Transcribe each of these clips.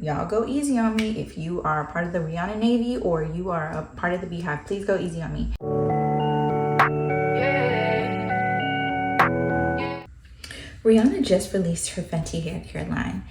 Y'all go easy on me. If you are a part of the Rihanna Navy or you are a part of the Beehive, please go easy on me. Rihanna just released her Fenty hair care line,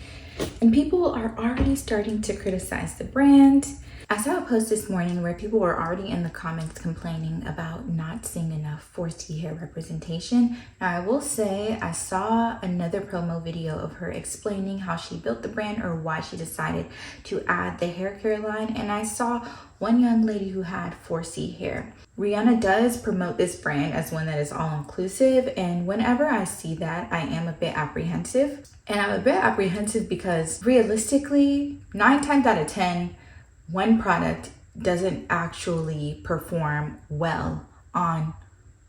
and people are already starting to criticize the brand. I saw a post this morning where people were already in the comments complaining about not seeing enough 4C hair representation. Now, I will say I saw another promo video of her explaining how she built the brand or why she decided to add the hair care line, and I saw one young lady who had 4C hair. Rihanna does promote this brand as one that is all-inclusive, and whenever I see that, I am a bit apprehensive. And I'm a bit apprehensive because realistically, 9 times out of 10, one product doesn't actually perform well on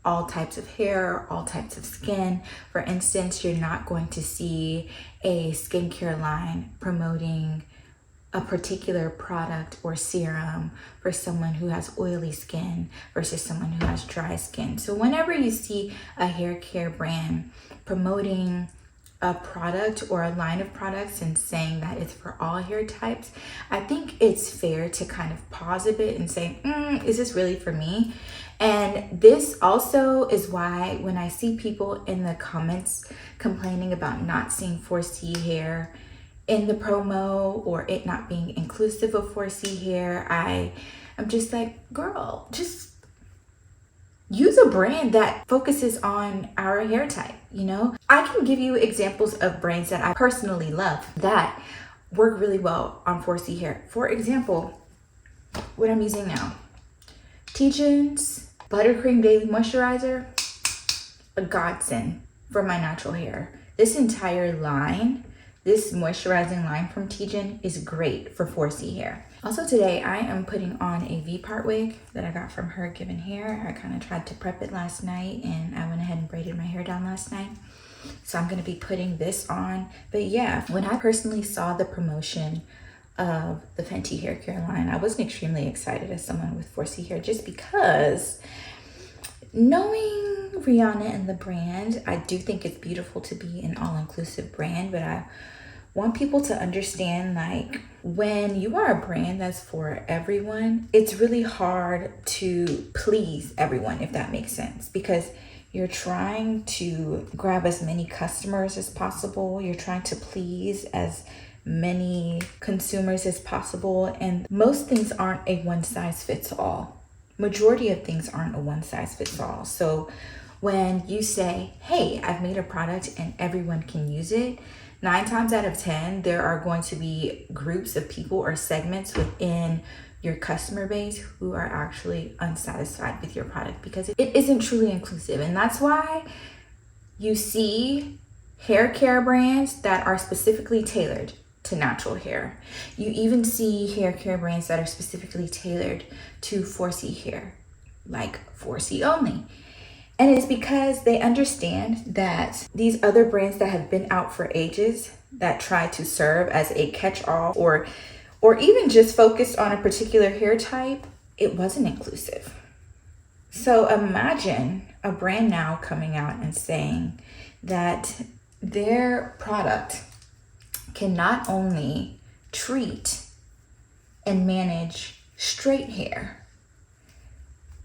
all types of hair, all types of skin. For instance, you're not going to see a skincare line promoting a particular product or serum for someone who has oily skin versus someone who has dry skin. So whenever you see a hair care brand promoting a product or a line of products and saying that it's for all hair types, I think it's fair to kind of pause a bit and say, is this really for me? And this also is why when I see people in the comments complaining about not seeing 4C hair in the promo or it not being inclusive of 4C hair, I'm just like, girl, just use a brand that focuses on our hair type, you know? I can give you examples of brands that I personally love that work really well on 4C hair. For example, what I'm using now, T-Gen's Buttercream Daily Moisturizer, a godsend for my natural hair. This entire line, this moisturizing line from T-Gen is great for 4C hair. Also today, I am putting on a V-part wig that I got from Her Given Hair. I kind of tried to prep it last night and I went ahead and braided my hair down last night. So I'm gonna be putting this on. But yeah, when I personally saw the promotion of the Fenty hair care line, I wasn't extremely excited as someone with 4C hair just because knowing Rihanna and the brand, I do think it's beautiful to be an all-inclusive brand, but I want people to understand, like, when you are a brand that's for everyone, it's really hard to please everyone, if that makes sense, because you're trying to grab as many customers as possible. You're trying to please as many consumers as possible, and most things aren't a one-size-fits-all. Majority of things aren't a one-size-fits-all. So when you say, hey, I've made a product and everyone can use it, 9 times out of 10, there are going to be groups of people or segments within your customer base who are actually unsatisfied with your product because it isn't truly inclusive. And that's why you see hair care brands that are specifically tailored to natural hair. You even see hair care brands that are specifically tailored to 4C hair, like 4C only. And it's because they understand that these other brands that have been out for ages that try to serve as a catch-all or even just focused on a particular hair type, it wasn't inclusive. So imagine a brand now coming out and saying that their product can not only treat and manage straight hair,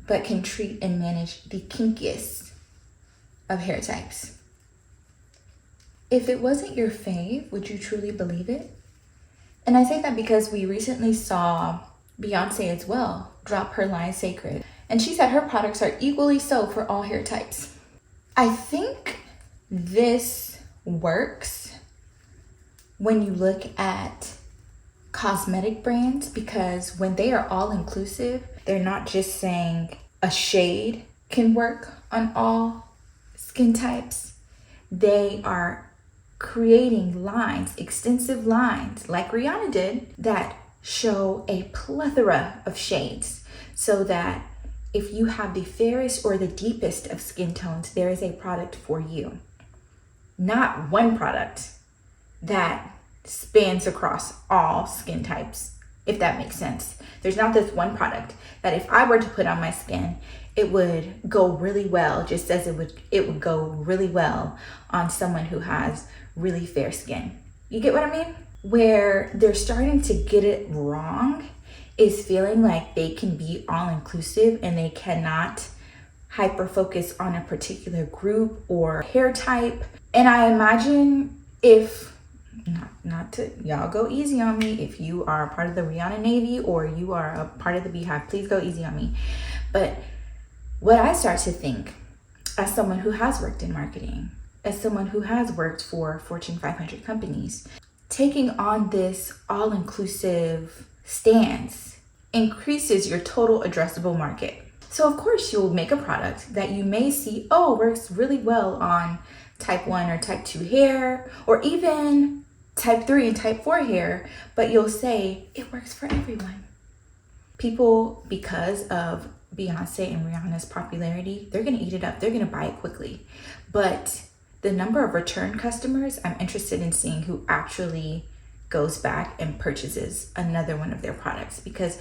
but can treat and manage the kinkiest of hair types. If it wasn't your fave, would you truly believe it? And I say that because we recently saw Beyonce as well drop her line Sacred. And she said her products are equally so for all hair types. I think this works when you look at cosmetic brands, because when they are all inclusive, they're not just saying a shade can work on all skin types. They are creating lines, extensive lines, like Rihanna did, that show a plethora of shades so that if you have the fairest or the deepest of skin tones, there is a product for you. Not one product that spans across all skin types, if that makes sense. There's not this one product that if I were to put on my skin, it would go really well, just as it would go really well on someone who has really fair skin. You get what I mean? where they're starting to get it wrong is feeling like they can be all inclusive and they cannot hyper focus on a particular group or hair type. And I imagine if, not to, y'all go easy on me, if you are a part of the Rihanna Navy or you are a part of the Beehive, please go easy on me. But what I start to think, as someone who has worked in marketing, as someone who has worked for Fortune 500 companies, taking on this all-inclusive stance increases your total addressable market. So of course you'll make a product that you may see, oh, works really well on type 1 or type 2 hair, or even type 3 and type 4 hair, but you'll say it works for everyone. People, because of Beyonce and Rihanna's popularity, they're gonna eat it up, they're gonna buy it quickly. But the number of return customers, I'm interested in seeing who actually goes back and purchases another one of their products, because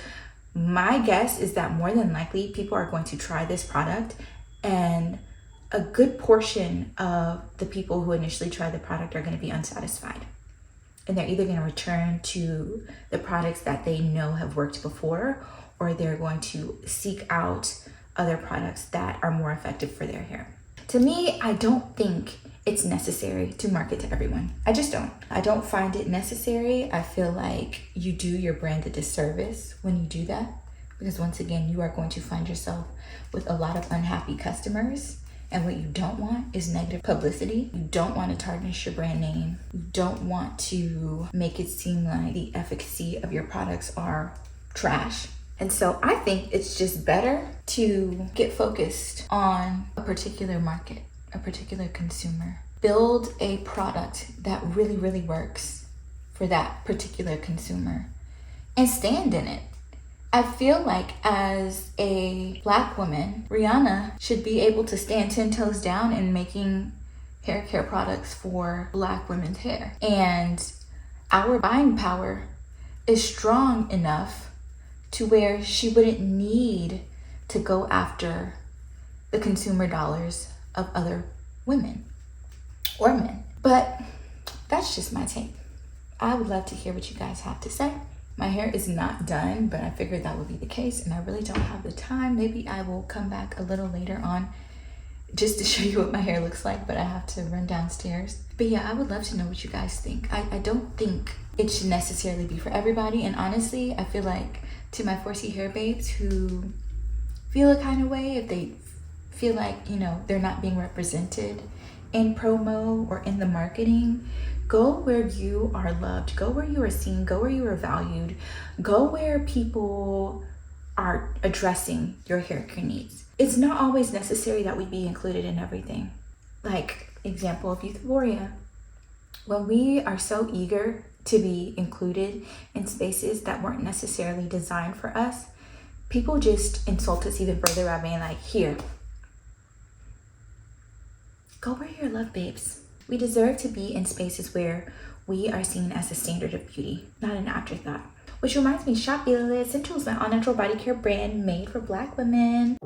my guess is that more than likely people are going to try this product, and a good portion of the people who initially try the product are going to be unsatisfied. And they're either going to return to the products that they know have worked before, or they're going to seek out other products that are more effective for their hair. To me, I don't think it's necessary to market to everyone. I just don't. I don't find it necessary. I feel like you do your brand a disservice when you do that, because once again, you are going to find yourself with a lot of unhappy customers. And what you don't want is negative publicity. You don't want to tarnish your brand name. You don't want to make it seem like the efficacy of your products are trash. And so I think it's just better to get focused on a particular market, a particular consumer. Build a product that really, really works for that particular consumer and stand in it. I feel like as a Black woman, Rihanna should be able to stand 10 toes down in making hair care products for Black women's hair. And our buying power is strong enough to where she wouldn't need to go after the consumer dollars of other women or men. But that's just my take. I would love to hear what you guys have to say. My hair is not done, but I figured that would be the case, and I really don't have the time. Maybe I will come back a little later on just to show you what my hair looks like, but I have to run downstairs. But yeah, I would love to know what you guys think. I don't think it should necessarily be for everybody, and honestly, I feel like to my 4C hair babes who feel a kind of way, if they feel like, you know, they're not being represented in promo or in the marketing, go where you are loved, go where you are seen, go where you are valued, go where people are addressing your hair care needs. It's not always necessary that we be included in everything. Like, example of Euphoria. When we are so eager to be included in spaces that weren't necessarily designed for us, people just insult us even further by being like, here, go where you're loved, babes. We deserve to be in spaces where we are seen as a standard of beauty, not an afterthought. Which reminds me, Shop Essentials, my all-natural body care brand made for Black women.